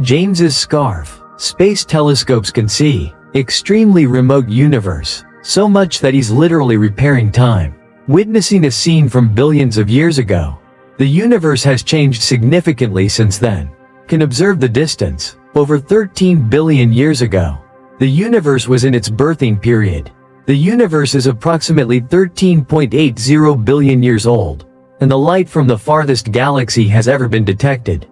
James's scarf. Space telescopes can see extremely remote universe, so much that he's literally repairing time. Witnessing a scene from billions of years ago. The universe has changed significantly since then. Can observe the distance. Over 13 billion years ago, the universe was in its birthing period. The universe is approximately 13.80 billion years old, and the light from the farthest galaxy has ever been detected.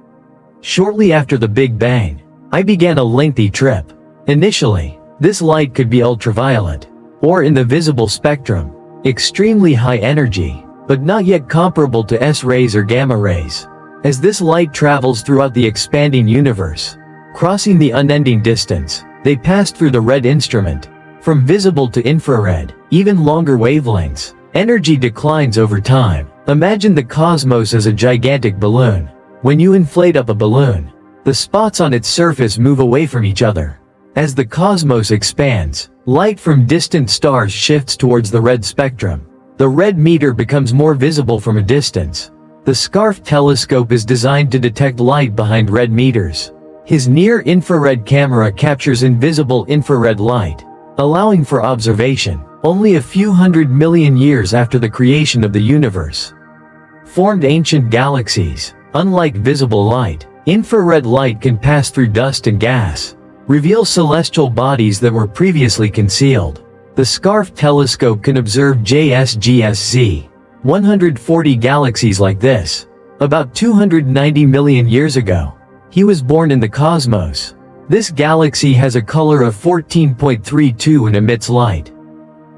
Shortly after the Big Bang, I began a lengthy trip. Initially, this light could be ultraviolet, or in the visible spectrum, extremely high energy, but not yet comparable to S-rays or gamma rays. As this light travels throughout the expanding universe, crossing the unending distance, they pass through the red instrument. From visible to infrared, even longer wavelengths, energy declines over time. Imagine the cosmos as a gigantic balloon. When you inflate up a balloon, the spots on its surface move away from each other. As the cosmos expands, light from distant stars shifts towards the red spectrum. The red meter becomes more visible from a distance. The SCARF telescope is designed to detect light behind red meters. His near-infrared camera captures invisible infrared light, allowing for observation, only a few 100 million years after the creation of the universe. Formed ancient galaxies. Unlike visible light, infrared light can pass through dust and gas, reveal celestial bodies that were previously concealed. The SCARF telescope can observe JWST, 140 galaxies like this. About 290 million years ago, he was born in the cosmos. This galaxy has a color of 14.32 and emits light.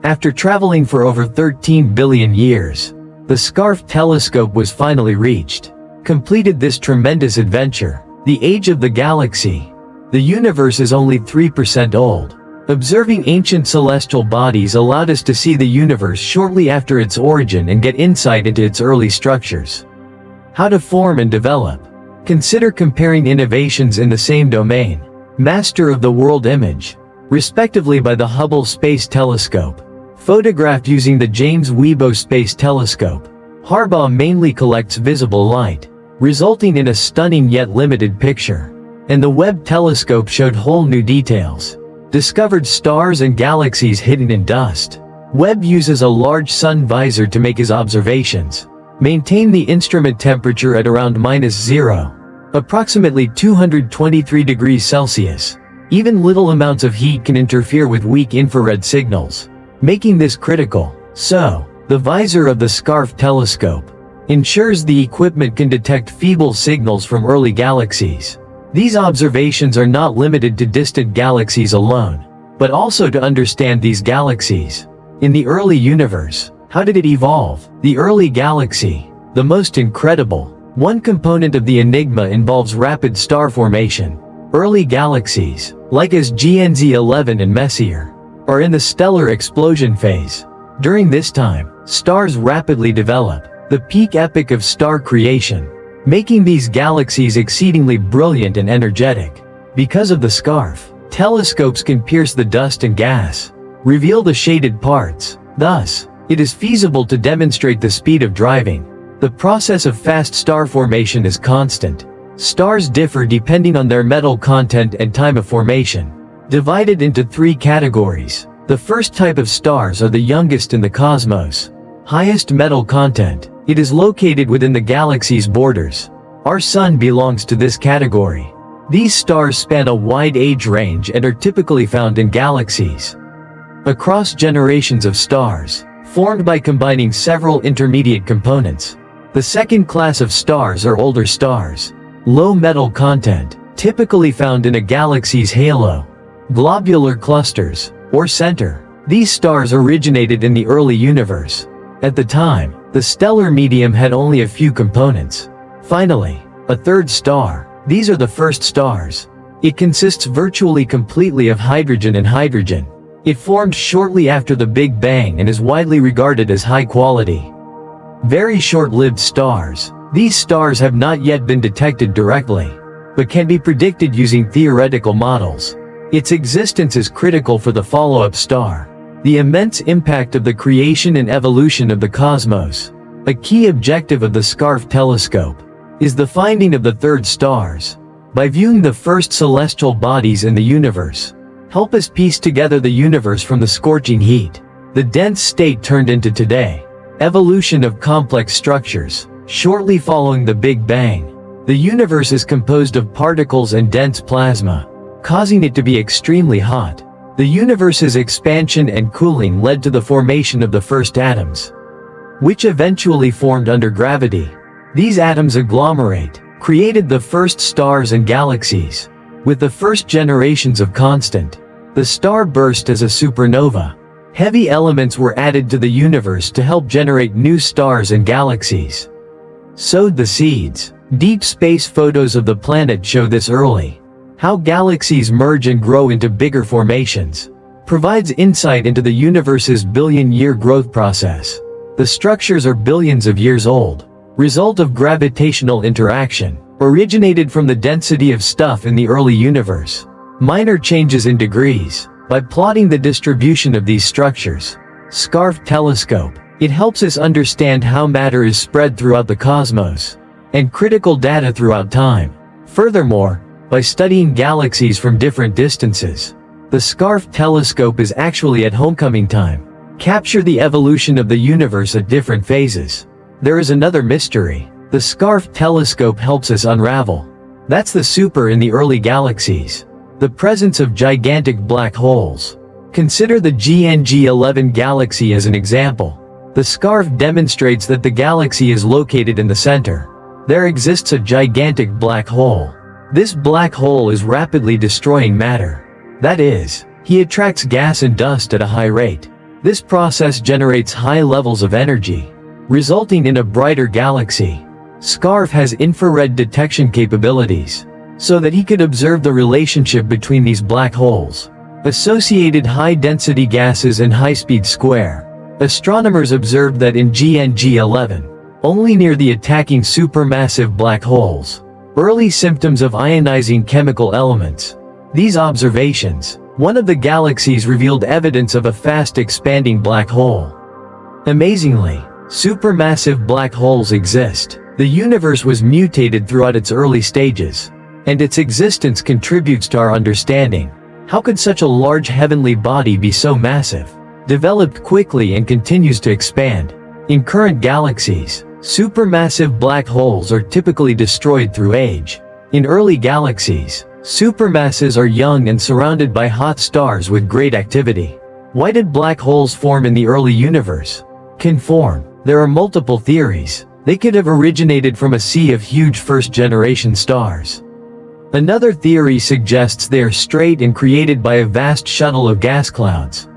After traveling for over 13 billion years, the SCARF telescope was finally reached. Completed this tremendous adventure. The age of the galaxy. The universe is only 3% old. Observing ancient celestial bodies allowed us to see the universe shortly after its origin and get insight into its early structures. How to form and develop. Consider comparing innovations in the same domain. Master of the world image, respectively by the Hubble Space Telescope. Photographed using the James Webb Space Telescope. Harbaugh mainly collects visible light, resulting in a stunning yet limited picture. And the Webb telescope showed whole new details. Discovered stars and galaxies hidden in dust. Webb uses a large sun visor to make his observations. Maintain the instrument temperature at around -0. Approximately 223 degrees Celsius. Even little amounts of heat can interfere with weak infrared signals, making this critical. So, the visor of the SCARF telescope ensures the equipment can detect feeble signals from early galaxies. These observations are not limited to distant galaxies alone, but also to understand these galaxies. In the early universe, how did it evolve? The early galaxy, the most incredible. One component of the enigma involves rapid star formation. Early galaxies, like as GNZ11 and Messier, are in the stellar explosion phase. During this time, stars rapidly develop, the peak epoch of star creation, making these galaxies exceedingly brilliant and energetic. Because of the SCARF, telescopes can pierce the dust and gas, reveal the shaded parts. Thus, it is feasible to demonstrate the speed of driving. The process of fast star formation is constant. Stars differ depending on their metal content and time of formation. Divided into 3 categories. The first type of stars are the youngest in the cosmos. Highest metal content. It is located within the galaxy's borders. Our Sun belongs to this category. These stars span a wide age range and are typically found in galaxies across generations of stars, formed by combining several intermediate components. The second class of stars are older stars. Low metal content, typically found in a galaxy's halo, globular clusters, or center. These stars originated in the early universe. At the time, the stellar medium had only a few components. Finally, a third star. These are the first stars. It consists virtually completely of hydrogen and hydrogen. It formed shortly after the Big Bang and is widely regarded as high quality. Very short-lived stars. These stars have not yet been detected directly, but can be predicted using theoretical models. Its existence is critical for the follow-up star. The immense impact of the creation and evolution of the cosmos. A key objective of the SCARF telescope is the finding of the third stars. By viewing the first celestial bodies in the universe, help us piece together the universe from the scorching heat, the dense state turned into today. Evolution of complex structures. Shortly following the Big Bang, the universe is composed of particles and dense plasma, causing it to be extremely hot. The universe's expansion and cooling led to the formation of the first atoms, which eventually formed under gravity. These atoms agglomerate, created the first stars and galaxies. With the first generations of constant, the star burst as a supernova. Heavy elements were added to the universe to help generate new stars and galaxies. Sowed the seeds. Deep space photos of the planet show this early. How galaxies merge and grow into bigger formations. Provides insight into the universe's billion-year growth process. The structures are billions of years old. Result of gravitational interaction. Originated from the density of stuff in the early universe. Minor changes in degrees. By plotting the distribution of these structures. Scarf telescope. It helps us understand how matter is spread throughout the cosmos. And critical data throughout time. Furthermore, by studying galaxies from different distances, the Scarf telescope is actually at homecoming time. Capture the evolution of the universe at different phases. There is another mystery. The Scarf telescope helps us unravel. That's the super in the early galaxies. The presence of gigantic black holes. Consider the GNG11 galaxy as an example. The Scarf demonstrates that the galaxy is located in the center. There exists a gigantic black hole. This black hole is rapidly destroying matter. That is, he attracts gas and dust at a high rate. This process generates high levels of energy, resulting in a brighter galaxy. Scarf has infrared detection capabilities, so that he could observe the relationship between these black holes. Associated high-density gases and high-speed square. Astronomers observed that in GNG11, only near the attacking supermassive black holes. Early symptoms of ionizing chemical elements. These observations, one of the galaxies revealed evidence of a fast-expanding black hole. Amazingly, supermassive black holes exist. The universe was mutated throughout its early stages, and its existence contributes to our understanding. How could such a large heavenly body be so massive? Developed quickly and continues to expand. In current galaxies, supermassive black holes are typically destroyed through age. In early galaxies, supermasses are young and surrounded by hot stars with great activity. Why did black holes form in the early universe? Can form. There are multiple theories. They could have originated from a sea of huge first-generation stars. Another theory suggests they are straight and created by a vast shuttle of gas clouds.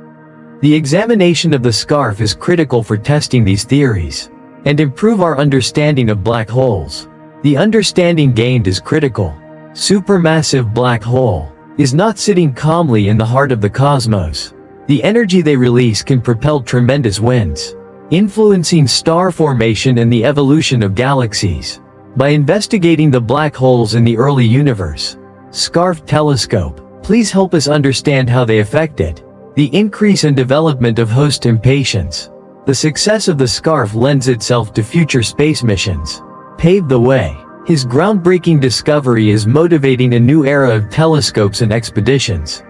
The examination of the Scarf is critical for testing these theories and improve our understanding of black holes. The understanding gained is critical. Supermassive black hole is not sitting calmly in the heart of the cosmos. The energy they release can propel tremendous winds, influencing star formation and the evolution of galaxies. By investigating the black holes in the early universe, Scarf telescope, please help us understand how they affect it. The increase and development of host impatience. The success of the Scarf lends itself to future space missions. Paved the way. His groundbreaking discovery is motivating a new era of telescopes and expeditions.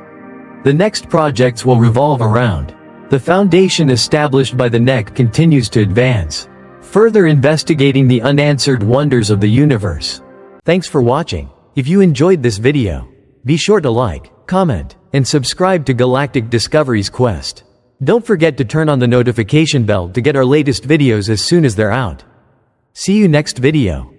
The next projects will revolve around. The foundation established by the NEC continues to advance, further investigating the unanswered wonders of the universe. Thanks for watching. If you enjoyed this video, be sure to like, comment, and subscribe to Galactic Discoveries Quest. Don't forget to turn on the notification bell to get our latest videos as soon as they're out. See you next video.